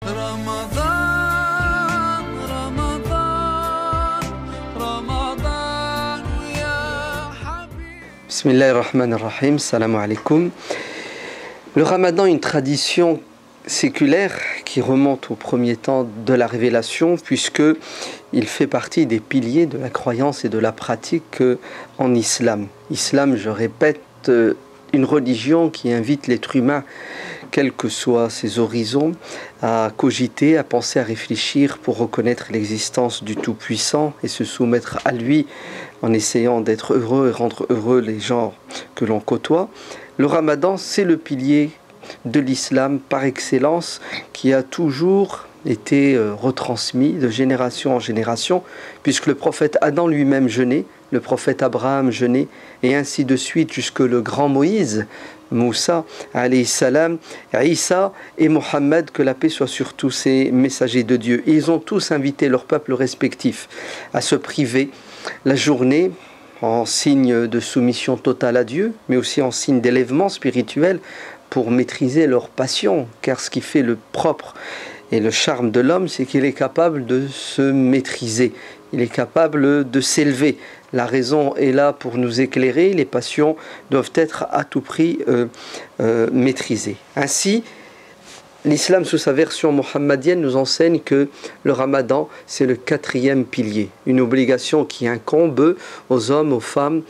رمضان رمضان رمضان يا حبيب. Bismillahirrahmanirrahim, salam alaikum. Le ramadan est une tradition séculaire qui remonte au premier temps de la révélation, puisque il fait partie des piliers de la croyance et de la pratique en islam. Islam, je répète, une religion qui invite l'être humain, quels que soient ses horizons, à cogiter, à penser, à réfléchir pour reconnaître l'existence du Tout-Puissant et se soumettre à lui en essayant d'être heureux et rendre heureux les gens que l'on côtoie. Le ramadan, c'est le pilier de l'islam par excellence qui a toujours été retransmis de génération en génération, puisque le prophète Adam lui-même jeûnait, le prophète Abraham jeûnait, et ainsi de suite jusque le grand Moïse, Moussa, alayhi salam, Isa et Mohammed, que la paix soit sur tous ces messagers de Dieu. Et ils ont tous invité leurs peuples respectifs à se priver la journée en signe de soumission totale à Dieu, mais aussi en signe d'élèvement spirituel pour maîtriser leur passion, car ce qui fait le propre et le charme de l'homme, c'est qu'il est capable de se maîtriser, il est capable de s'élever. La raison est là pour nous éclairer, les passions doivent être à tout prix maîtrisées. Ainsi, l'islam sous sa version mohammedienne nous enseigne que le ramadan, c'est le 4e pilier, une obligation qui incombe aux hommes, aux femmes,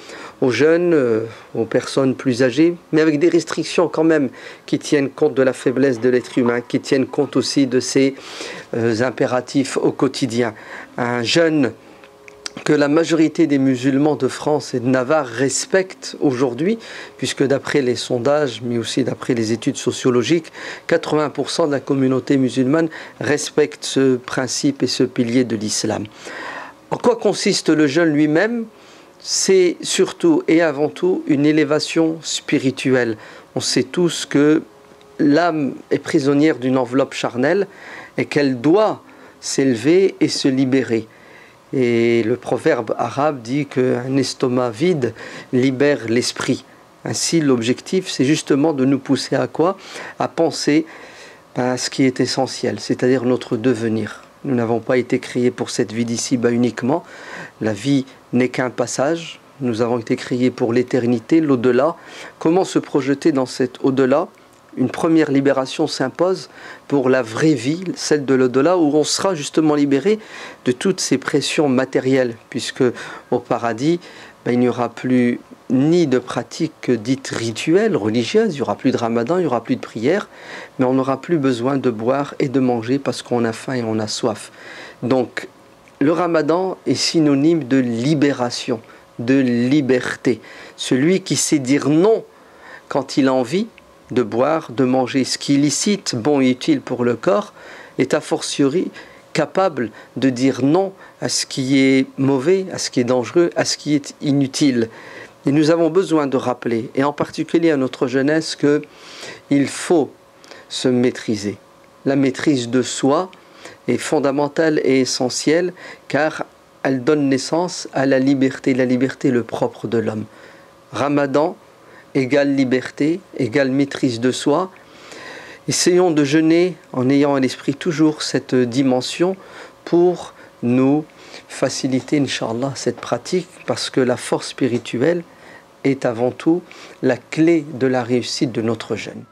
aux jeunes, aux personnes plus âgées, mais avec des restrictions quand même qui tiennent compte de la faiblesse de l'être humain, qui tiennent compte aussi de ses impératifs au quotidien. Un jeûne que la majorité des musulmans de France et de Navarre respectent aujourd'hui, puisque d'après les sondages, mais aussi d'après les études sociologiques, 80% de la communauté musulmane respecte ce principe et ce pilier de l'islam. En quoi consiste le jeûne lui-même ? C'est surtout et avant tout une élévation spirituelle. On sait tous que l'âme est prisonnière d'une enveloppe charnelle et qu'elle doit s'élever et se libérer. Et le proverbe arabe dit qu'un estomac vide libère l'esprit. Ainsi, l'objectif, c'est justement de nous pousser à quoi ? À penser à ce qui est essentiel, c'est-à-dire notre devenir. Nous n'avons pas été créés pour cette vie d'ici-bas uniquement. La vie n'est qu'un passage. Nous avons été créés pour l'éternité, l'au-delà. Comment se projeter dans cet au-delà ? Une première libération s'impose pour la vraie vie, celle de l'au-delà, où on sera justement libéré de toutes ces pressions matérielles, puisque au paradis, il n'y aura plus ni de pratiques dites rituelles, religieuses, il n'y aura plus de ramadan, il n'y aura plus de prière, mais on n'aura plus besoin de boire et de manger parce qu'on a faim et on a soif. Donc, le ramadan est synonyme de libération, de liberté. Celui qui sait dire non quand il a envie de boire, de manger ce qui est licite, bon et utile pour le corps, est a fortiori capable de dire non à ce qui est mauvais, à ce qui est dangereux, à ce qui est inutile. Et nous avons besoin de rappeler, et en particulier à notre jeunesse, qu'il faut se maîtriser. La maîtrise de soi est fondamentale et essentielle, car elle donne naissance à la liberté le propre de l'homme. Ramadan égale liberté, égale maîtrise de soi. Essayons de jeûner en ayant à l'esprit toujours cette dimension pour nous faciliter, Inch'Allah, cette pratique, parce que la force spirituelle est avant tout la clé de la réussite de notre jeûne.